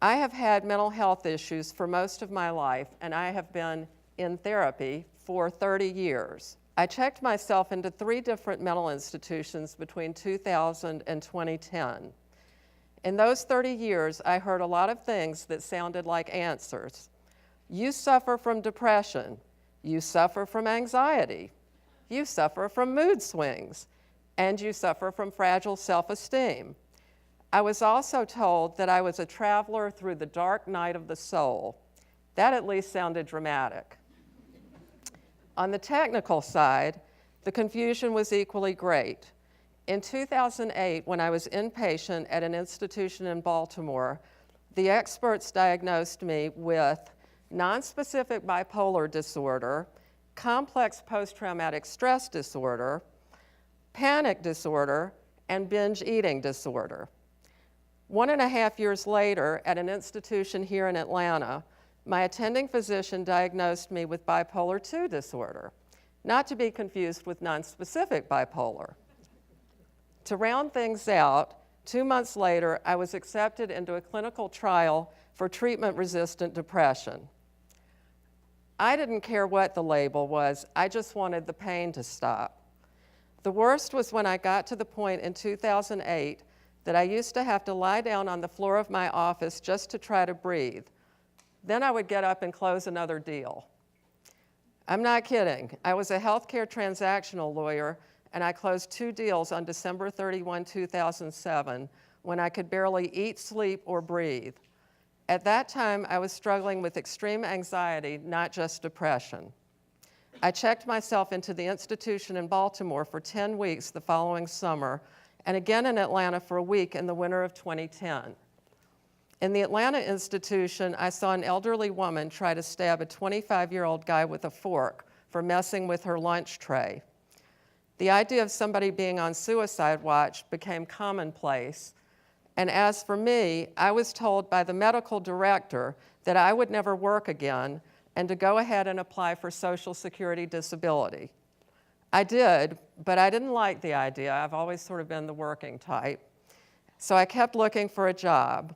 I have had mental health issues for most of my life, and I have been in therapy for 30 years. I checked myself into 3 different mental institutions between 2000 and 2010. In those 30 years, I heard a lot of things that sounded like answers. You suffer from depression. You suffer from anxiety. You suffer from mood swings. And you suffer from fragile self-esteem. I was also told that I was a traveler through the dark night of the soul. That at least sounded dramatic. On the technical side, the confusion was equally great. In 2008, when I was inpatient at an institution in Baltimore, the experts diagnosed me with nonspecific bipolar disorder, complex post-traumatic stress disorder, panic disorder, and binge eating disorder. 1.5 years later, at an institution here in Atlanta, my attending physician diagnosed me with bipolar II disorder, not to be confused with nonspecific bipolar. To round things out, 2 months later, I was accepted into a clinical trial for treatment-resistant depression. I didn't care what the label was, I just wanted the pain to stop. The worst was when I got to the point in 2008 that I used to have to lie down on the floor of my office just to try to breathe. Then I would get up and close another deal. I'm not kidding. I was a healthcare transactional lawyer, and I closed 2 deals on December 31, 2007, when I could barely eat, sleep, or breathe. At that time, I was struggling with extreme anxiety, not just depression. I checked myself into the institution in Baltimore for 10 weeks the following summer, and again in Atlanta for a week in the winter of 2010. In the Atlanta institution, I saw an elderly woman try to stab a 25-year-old guy with a fork for messing with her lunch tray. The idea of somebody being on suicide watch became commonplace, and as for me, I was told by the medical director that I would never work again and to go ahead and apply for Social Security disability. I did, but I didn't like the idea. I've always sort of been the working type. So I kept looking for a job.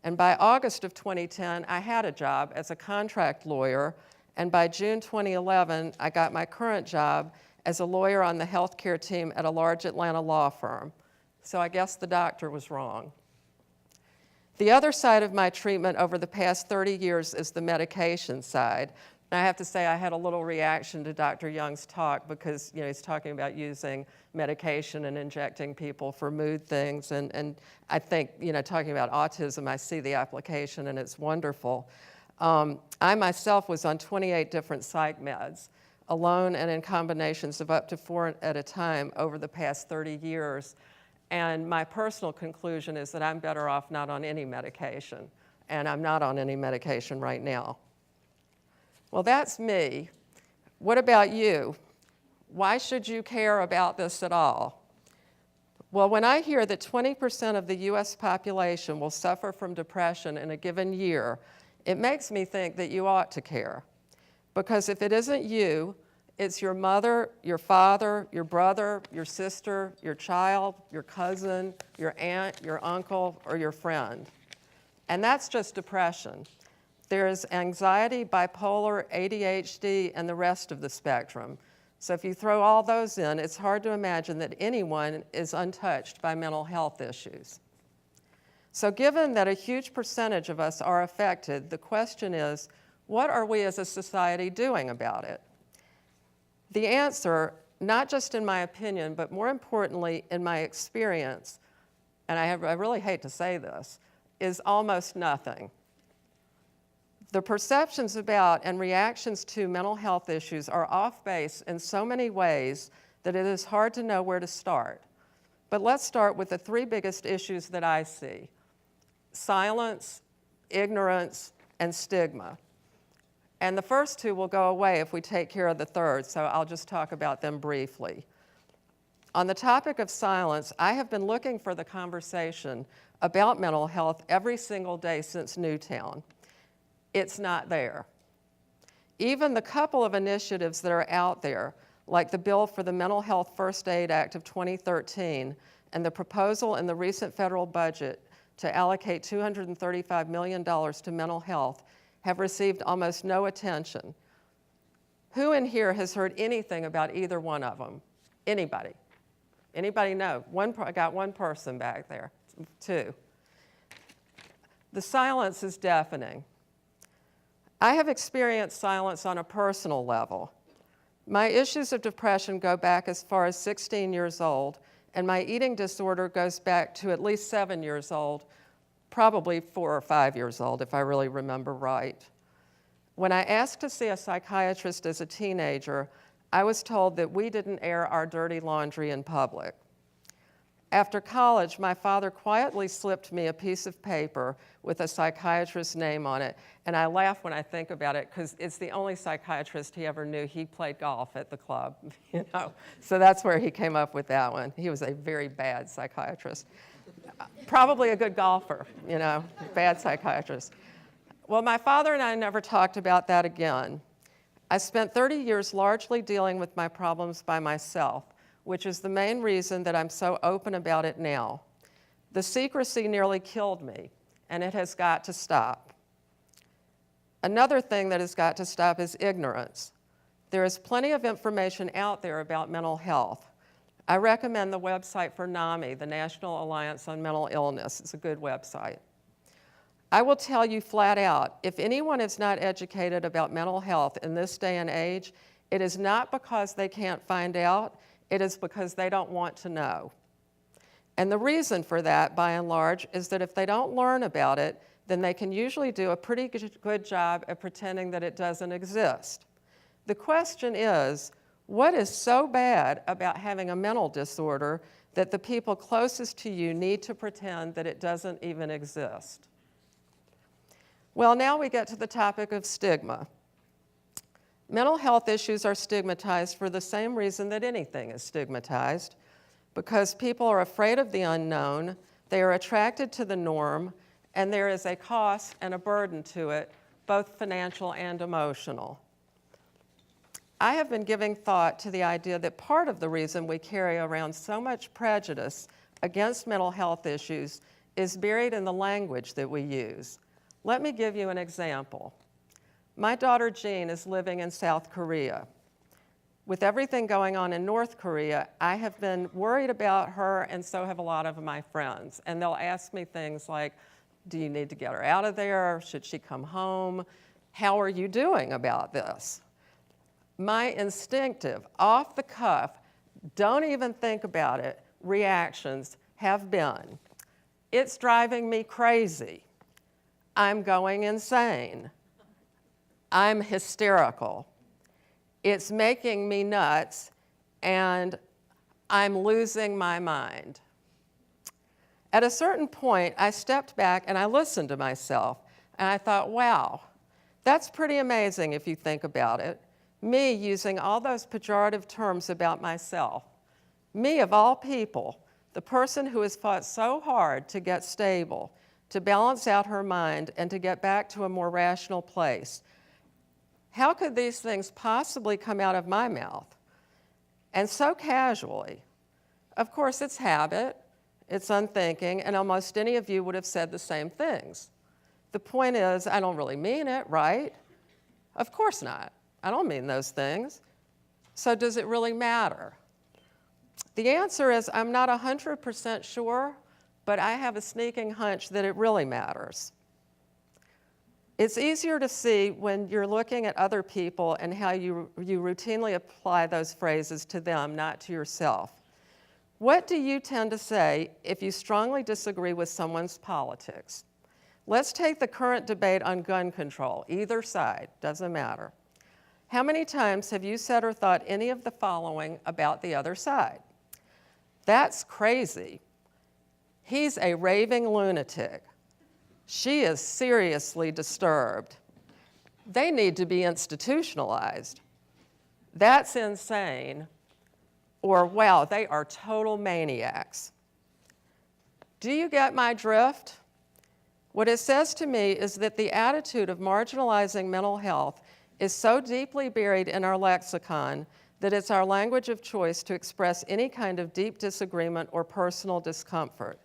And by August of 2010, I had a job as a contract lawyer. And by June 2011, I got my current job as a lawyer on the healthcare team at a large Atlanta law firm. So I guess the doctor was wrong. The other side of my treatment over the past 30 years is the medication side. And I have to say I had a little reaction to Dr. Young's talk because he's talking about using medication and injecting people for mood things. And I think, talking about autism, I see the application and it's wonderful. I myself was on 28 different psych meds, alone and in combinations of up to 4 at a time over the past 30 years. And my personal conclusion is that I'm better off not on any medication. And I'm not on any medication right now. Well, that's me. What about you? Why should you care about this at all? Well, when I hear that 20% of the US population will suffer from depression in a given year, it makes me think that you ought to care. Because if it isn't you, it's your mother, your father, your brother, your sister, your child, your cousin, your aunt, your uncle, or your friend. And that's just depression. There's anxiety, bipolar, ADHD, and the rest of the spectrum. So if you throw all those in, it's hard to imagine that anyone is untouched by mental health issues. So given that a huge percentage of us are affected, the question is, what are we as a society doing about it? The answer, not just in my opinion, but more importantly in my experience, and I really hate to say this, is almost nothing. The perceptions about and reactions to mental health issues are off base in so many ways that it is hard to know where to start. But let's start with the 3 biggest issues that I see: silence, ignorance, and stigma. And the first 2 will go away if we take care of the third, so I'll just talk about them briefly. On the topic of silence, I have been looking for the conversation about mental health every single day since Newtown. It's not there. Even the couple of initiatives that are out there, like the bill for the Mental Health First Aid Act of 2013 and the proposal in the recent federal budget to allocate $235 million to mental health have received almost no attention. Who in here has heard anything about either one of them? Anybody? Anybody know? I got one person back there, two. The silence is deafening. I have experienced silence on a personal level. My issues of depression go back as far as 16 years old, and my eating disorder goes back to at least 7 years old, probably 4 or 5 years old, if I really remember right. When I asked to see a psychiatrist as a teenager, I was told that we didn't air our dirty laundry in public. After college, my father quietly slipped me a piece of paper with a psychiatrist's name on it, and I laugh when I think about it because it's the only psychiatrist he ever knew. He played golf at the club, you know, so that's where he came up with that one. He was a very bad psychiatrist. Probably a good golfer, you know, bad psychiatrist. Well, my father and I never talked about that again. I spent 30 years largely dealing with my problems by myself, which is the main reason that I'm so open about it now. The secrecy nearly killed me, and it has got to stop. Another thing that has got to stop is ignorance. There is plenty of information out there about mental health. I recommend the website for NAMI, the National Alliance on Mental Illness. It's a good website. I will tell you flat out, if anyone is not educated about mental health in this day and age, it is not because they can't find out, it is because they don't want to know. And the reason for that, by and large, is that if they don't learn about it, then they can usually do a pretty good job at pretending that it doesn't exist. The question is, what is so bad about having a mental disorder that the people closest to you need to pretend that it doesn't even exist? Well, now we get to the topic of stigma. Mental health issues are stigmatized for the same reason that anything is stigmatized, because people are afraid of the unknown, they are attracted to the norm, and there is a cost and a burden to it, both financial and emotional. I have been giving thought to the idea that part of the reason we carry around so much prejudice against mental health issues is buried in the language that we use. Let me give you an example. My daughter Jean is living in South Korea. With everything going on in North Korea, I have been worried about her, and so have a lot of my friends. And they'll ask me things like, do you need to get her out of there? Should she come home? How are you doing about this? My instinctive, off the cuff, don't even think about it, reactions have been, it's driving me crazy. I'm going insane. I'm hysterical. It's making me nuts, and I'm losing my mind. At a certain point, I stepped back and I listened to myself, and I thought, wow, that's pretty amazing if you think about it. Me using all those pejorative terms about myself. Me, of all people, the person who has fought so hard to get stable, to balance out her mind, and to get back to a more rational place. How could these things possibly come out of my mouth? And so casually. Of course, it's habit, it's unthinking, and almost any of you would have said the same things. The point is, I don't really mean it, right? Of course not. I don't mean those things. So does it really matter? The answer is, I'm not 100% sure, but I have a sneaking hunch that it really matters. It's easier to see when you're looking at other people and how you routinely apply those phrases to them, not to yourself. What do you tend to say if you strongly disagree with someone's politics? Let's take the current debate on gun control, either side, doesn't matter. How many times have you said or thought any of the following about the other side? That's crazy. He's a raving lunatic. She is seriously disturbed. They need to be institutionalized. That's insane. Or, wow, they are total maniacs. Do you get my drift? What it says to me is that the attitude of marginalizing mental health is so deeply buried in our lexicon that it's our language of choice to express any kind of deep disagreement or personal discomfort.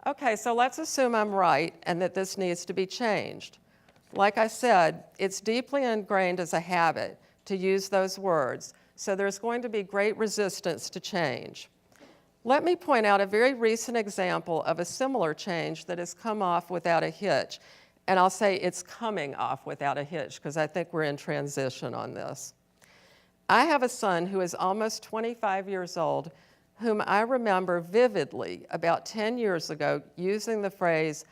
Okay, so let's assume I'm right and that this needs to be changed. Like I said, it's deeply ingrained as a habit to use those words, so there's going to be great resistance to change. Let me point out a very recent example of a similar change that has come off without a hitch. And I'll say it's coming off without a hitch because I think we're in transition on this. I have a son who is almost 25 years old, whom I remember vividly about 10 years ago using the phrase,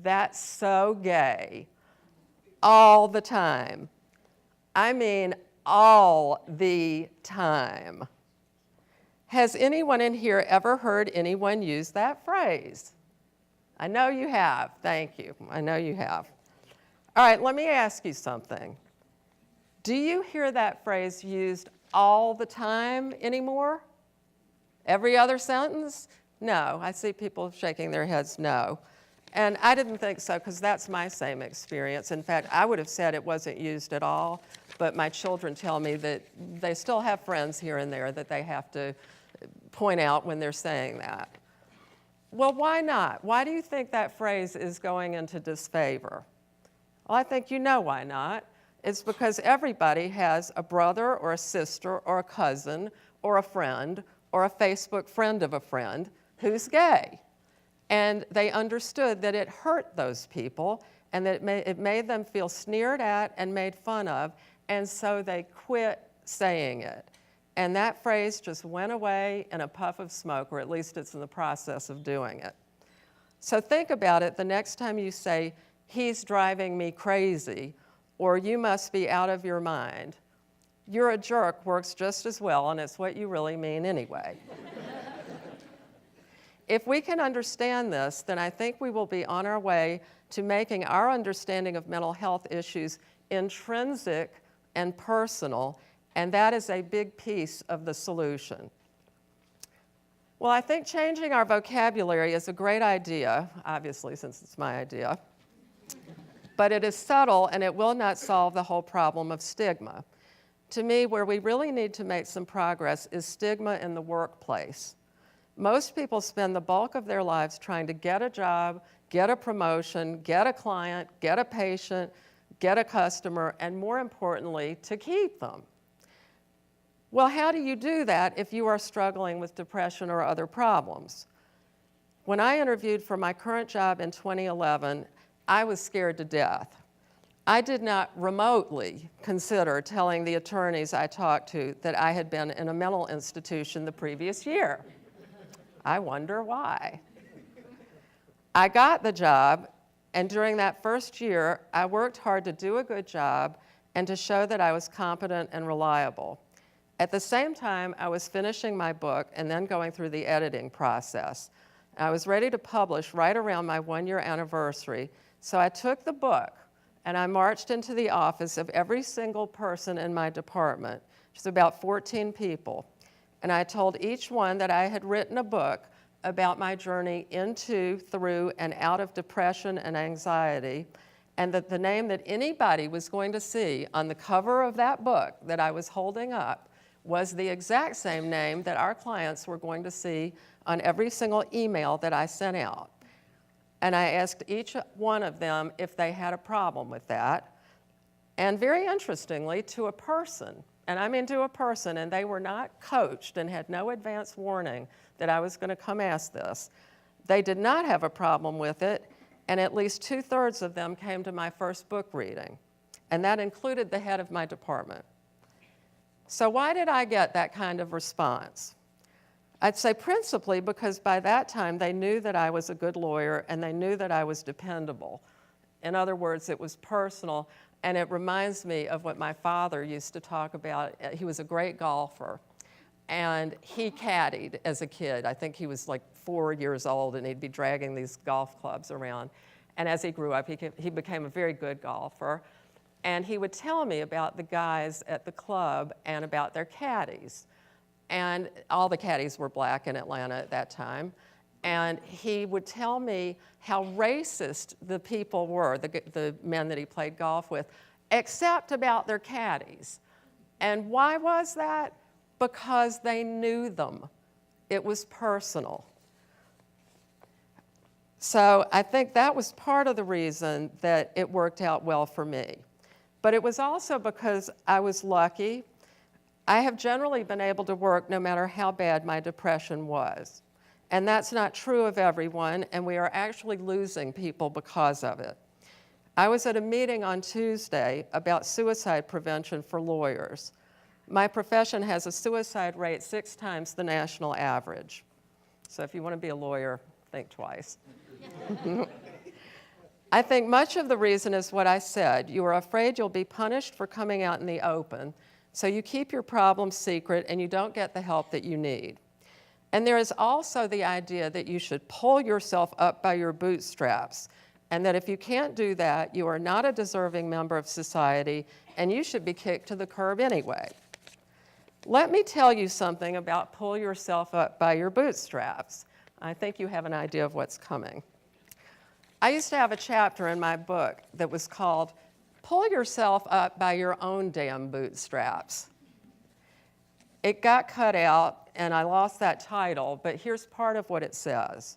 "That's so gay," all the time. I mean, all the time. Has anyone in here ever heard anyone use that phrase? I know you have. Thank you. I know you have. All right, let me ask you something. Do you hear that phrase used all the time anymore? Every other sentence? No. I see people shaking their heads no. And I didn't think so because that's my same experience. In fact, I would have said it wasn't used at all, but my children tell me that they still have friends here and there that they have to point out when they're saying that. Well, why not? Why do you think that phrase is going into disfavor? Well, I think you know why not. It's because everybody has a brother or a sister or a cousin or a friend or a Facebook friend of a friend who's gay. And they understood that it hurt those people and that it made them feel sneered at and made fun of, and so they quit saying it. And that phrase just went away in a puff of smoke, or at least it's in the process of doing it. So think about it the next time you say, "He's driving me crazy," or "You must be out of your mind." "You're a jerk" works just as well, and it's what you really mean anyway. If we can understand this, then I think we will be on our way to making our understanding of mental health issues intrinsic and personal, and that is a big piece of the solution. Well, I think changing our vocabulary is a great idea, obviously, since it's my idea. But it is subtle, and it will not solve the whole problem of stigma. To me, where we really need to make some progress is stigma in the workplace. Most people spend the bulk of their lives trying to get a job, get a promotion, get a client, get a patient, get a customer, and more importantly, to keep them. Well, how do you do that if you are struggling with depression or other problems? When I interviewed for my current job in 2011, I was scared to death. I did not remotely consider telling the attorneys I talked to that I had been in a mental institution the previous year. I wonder why. I got the job, and during that first year, I worked hard to do a good job and to show that I was competent and reliable. At the same time, I was finishing my book and then going through the editing process. I was ready to publish right around my 1-year anniversary, so I took the book and I marched into the office of every single person in my department, which is about 14 people. And I told each one that I had written a book about my journey into, through, and out of depression and anxiety, and that the name that anybody was going to see on the cover of that book that I was holding up was the exact same name that our clients were going to see on every single email that I sent out. And I asked each one of them if they had a problem with that. And very interestingly, to a person, and I mean to a person, and they were not coached and had no advance warning that I was going to come ask this. They did not have a problem with it, and at least 2/3 of them came to my first book reading, and that included the head of my department. So why did I get that kind of response? I'd say principally because by that time they knew that I was a good lawyer and they knew that I was dependable. In other words, it was personal, and it reminds me of what my father used to talk about. He was a great golfer, and he caddied as a kid. I think he was like 4 years old, and he'd be dragging these golf clubs around. And as he grew up, he became a very good golfer. And he would tell me about the guys at the club and about their caddies. And all the caddies were black in Atlanta at that time. And he would tell me how racist the people were, the men that he played golf with, except about their caddies. And why was that? Because they knew them. It was personal. So I think that was part of the reason that it worked out well for me. But it was also because I was lucky. I have generally been able to work no matter how bad my depression was. And that's not true of everyone, and we are actually losing people because of it. I was at a meeting on Tuesday about suicide prevention for lawyers. My profession has a suicide rate 6 times the national average. So if you want to be a lawyer, think twice. I think much of the reason is what I said. You are afraid you'll be punished for coming out in the open, so you keep your problems secret and you don't get the help that you need. And there is also the idea that you should pull yourself up by your bootstraps, and that if you can't do that, you are not a deserving member of society and you should be kicked to the curb anyway. Let me tell you something about pull yourself up by your bootstraps. I think you have an idea of what's coming. I used to have a chapter in my book that was called Pull Yourself Up by Your Own Damn Bootstraps. It got cut out and I lost that title, but here's part of what it says.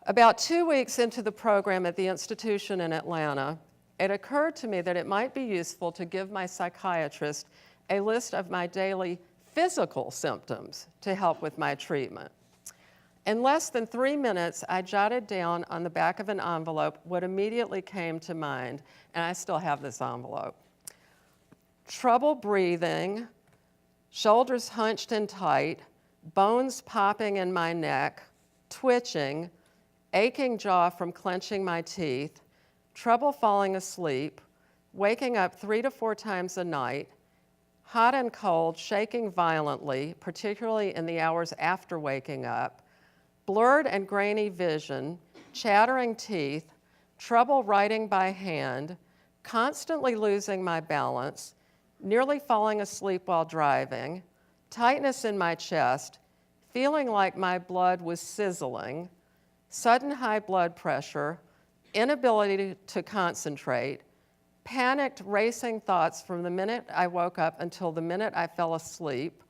About 2 weeks into the program at the institution in Atlanta, it occurred to me that it might be useful to give my psychiatrist a list of my daily physical symptoms to help with my treatment. In less than 3 minutes, I jotted down on the back of an envelope what immediately came to mind, and I still have this envelope. Trouble breathing, shoulders hunched and tight, bones popping in my neck, twitching, aching jaw from clenching my teeth, trouble falling asleep, waking up 3 to 4 times a night, hot and cold, shaking violently, particularly in the hours after waking up, blurred and grainy vision, chattering teeth, trouble writing by hand, constantly losing my balance, nearly falling asleep while driving, tightness in my chest, feeling like my blood was sizzling, sudden high blood pressure, inability to concentrate, panicked, racing thoughts from the minute I woke up until the minute I fell asleep,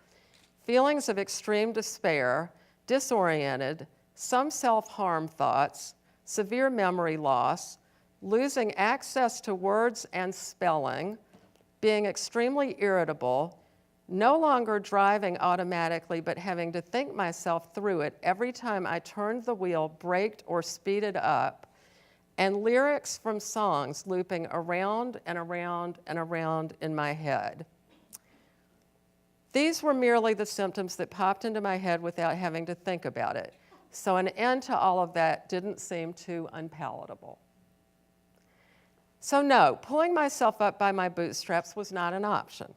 feelings of extreme despair, disoriented, some self-harm thoughts, severe memory loss, losing access to words and spelling, being extremely irritable, no longer driving automatically but having to think myself through it every time I turned the wheel, braked, or speeded up, and lyrics from songs looping around and around and around in my head. These were merely the symptoms that popped into my head without having to think about it. So an end to all of that didn't seem too unpalatable. So no, pulling myself up by my bootstraps was not an option.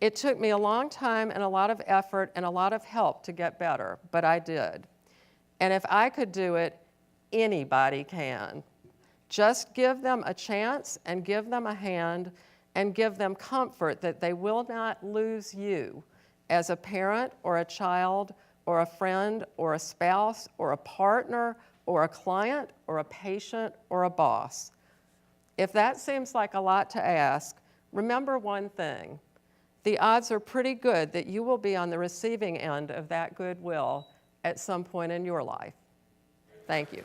It took me a long time and a lot of effort and a lot of help to get better, but I did. And if I could do it, anybody can. Just give them a chance and give them a hand and give them comfort that they will not lose you as a parent or a child or a friend or a spouse or a partner or a client or a patient or a boss. If that seems like a lot to ask, remember one thing. The odds are pretty good that you will be on the receiving end of that goodwill at some point in your life. Thank you.